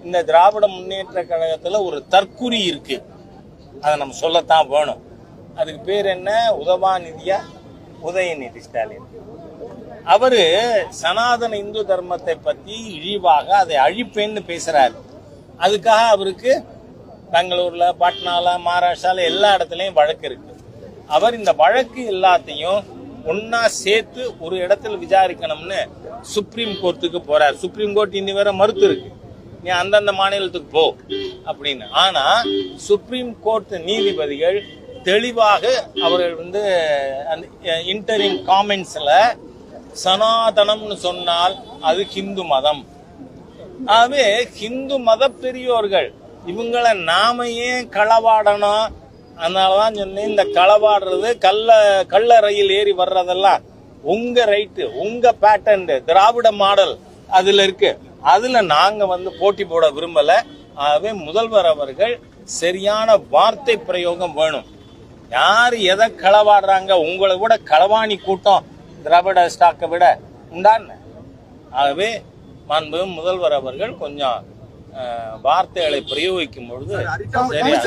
இந்த திராவிட முன்னேற்ற கழகத்துல ஒரு தற்குறி இருக்கு. அதை நம்ம சொல்லத்தான் வேணும். அதுக்கு பேர் என்ன? உதவாநிதியா உதயநிதி ஸ்டாலின். அவரு சனாதன இந்து தர்மத்தை பத்தி இழிவாக அதை அழிப்பேன்னு பேசுறாரு. அதுக்காக அவருக்கு பெங்களூர்ல, பாட்னால, மகாராஷ்டிரால எல்லா இடத்துலயும் வழக்கு இருக்கு. அவர் இந்த வழக்கு எல்லாத்தையும் ஒன்னா சேர்த்து ஒரு இடத்துல விசாரிக்கணும்னு சுப்ரீம் கோர்ட்டுக்கு போறார். சுப்ரீம் கோர்ட் இன்னி வரை மறுத்து இருக்கு, நீ அந்தந்த மாநிலத்துக்கு போ அப்படின்னு. ஆனா சுப்ரீம் கோர்ட் நீதிபதிகள் தெளிவாக அவர்கள் இன்டரிம் காமெண்ட்ஸ்ல சனாதனம்னு சொன்னால் அது ஹிந்து மதம். ஆகவே ஹிந்து மத பெரியோர்கள் இவங்களை நாம ஏன் களவாடணும்? அதனாலதான் சொன்னேன், இந்த களவாடுறது கள்ள ரயில் ஏறி வர்றதெல்லாம் உங்க ரைட்டு, உங்க பேட்டன்ட், திராவிட மாடல் அதுல இருக்கு. அதுல நாங்க போட்டி போட விரும்பல. ஆகவே முதல்வர் அவர்கள் சரியான வார்த்தை பிரயோகம் வேணும். யாரு எதை களவாடுறாங்க? உங்களை விட களவாணி கூட்டம் திராவிட ஸ்டாக்கை விட உண்டான. ஆகவே மாண்பு முதல்வர் அவர்கள் கொஞ்சம் வார்த்தைகளை பிரயோகிக்கும் பொழுது சரியா